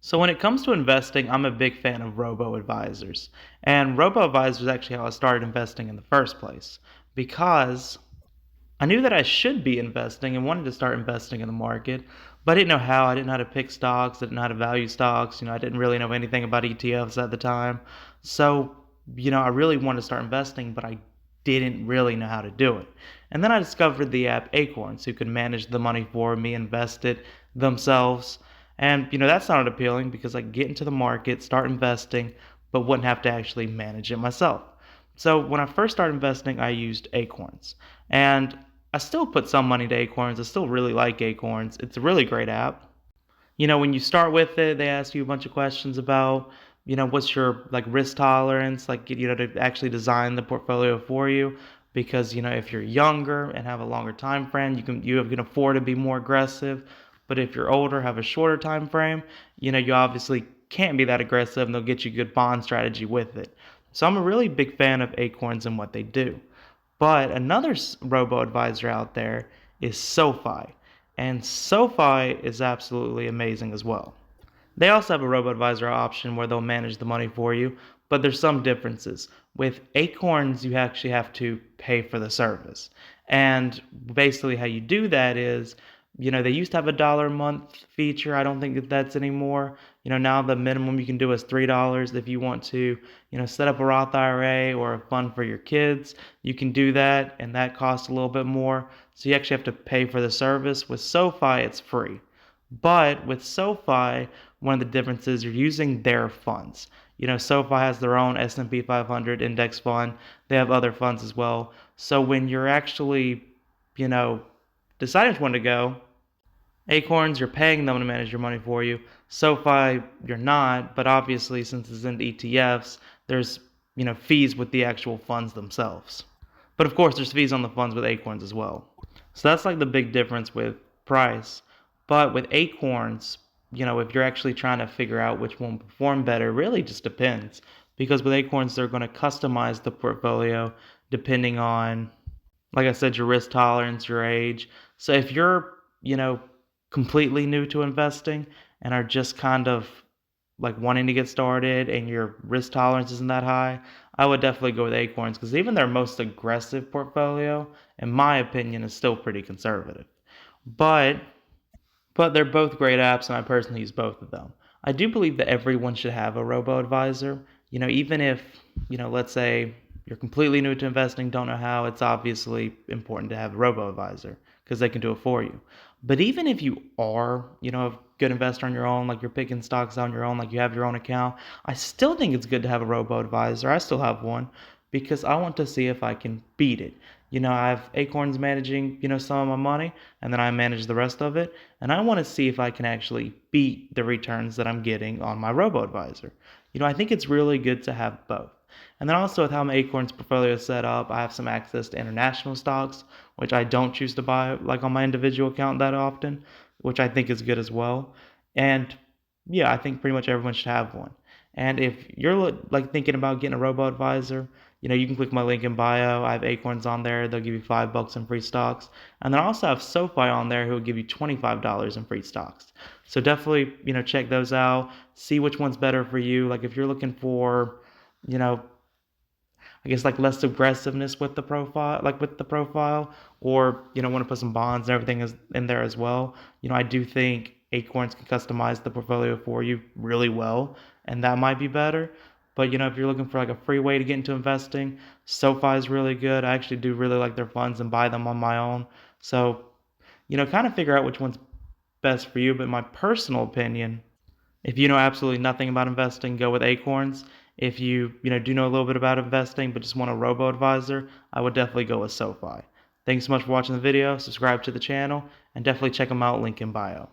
So when it comes to investing, I'm a big fan of robo advisors. And robo advisors is actually how I started investing in the first place because I knew that I should be investing and wanted to start investing in the market, but I didn't know how. I didn't know how to pick stocks, I didn't know how to value stocks. I didn't really know anything about ETFs at the time. So, I really wanted to start investing, but I didn't really know how to do it. And then I discovered the app Acorns, who could manage the money for me, invest it themselves. And, that sounded appealing because I could get into the market, start investing, but wouldn't have to actually manage it myself. So when I first started investing, I used Acorns. And I still put some money to Acorns. I still really like Acorns. It's a really great app. When you start with it, they ask you a bunch of questions about, what's your like risk tolerance, like, to actually design the portfolio for you. Because, if you're younger and have a longer time frame, you can afford to be more aggressive. But if you're older, have a shorter time frame, you obviously can't be that aggressive and they'll get you a good bond strategy with it. So I'm a really big fan of Acorns and what they do. But another robo advisor out there is SoFi. And SoFi is absolutely amazing as well. They also have a robo advisor option where they'll manage the money for you, but there's some differences. With Acorns, you actually have to pay for the service. And basically, how you do that is, they used to have a dollar a month feature. I don't think that that's anymore. Now the minimum you can do is $3 if you want to, set up a Roth IRA or a fund for your kids. You can do that, and that costs a little bit more. So you actually have to pay for the service. With SoFi, it's free. But with SoFi, one of the differences you're using their funds. SoFi has their own S&P 500 index fund. They have other funds as well. So when you're actually, you know, deciding which one to go, Acorns, you're paying them to manage your money for you. SoFi, you're not, but obviously since it's in the ETFs, there's, fees with the actual funds themselves. But of course, there's fees on the funds with Acorns as well. So that's like the big difference with price. But with Acorns, if you're actually trying to figure out which one will perform better, it really just depends. Because with Acorns, they're going to customize the portfolio depending on, like I said, your risk tolerance, your age. So if you're, completely new to investing and are just kind of like wanting to get started and your risk tolerance isn't that high, I would definitely go with Acorns because even their most aggressive portfolio, in my opinion, is still pretty conservative. But but they're both great apps, and I personally use both of them. I do believe that everyone should have a robo advisor. Even if, let's say you're completely new to investing, don't know how, it's obviously important to have a robo advisor because they can do it for you. But even if you are, a good investor on your own, like you're picking stocks on your own, like you have your own account, I still think it's good to have a robo advisor. I still have one because I want to see if I can beat it. I have Acorns managing, some of my money, and then I manage the rest of it. And I want to see if I can actually beat the returns that I'm getting on my robo advisor. I think it's really good to have both. And then also with how my Acorns portfolio is set up, I have some access to international stocks, which I don't choose to buy like on my individual account that often, which I think is good as well. And yeah, I think pretty much everyone should have one. And if you're like thinking about getting a robo advisor, you can click my link in bio. I have Acorns on there. They'll give you $5 in free stocks. And then I also have SoFi on there who will give you $25 in free stocks. So definitely, check those out. See which one's better for you. Like if you're looking for, you know, I guess like less aggressiveness with the profile, or want to put some bonds and everything is in there as well. I do think Acorns can customize the portfolio for you really well, and that might be better. But if you're looking for like a free way to get into investing, SoFi is really good. I actually do really like their funds and buy them on my own. So, kind of figure out which one's best for you. But my personal opinion, if you know absolutely nothing about investing, go with Acorns. If you do know a little bit about investing but just want a robo advisor, I would definitely go with SoFi. Thanks so much for watching the video. Subscribe to the channel and definitely check them out. Link in bio.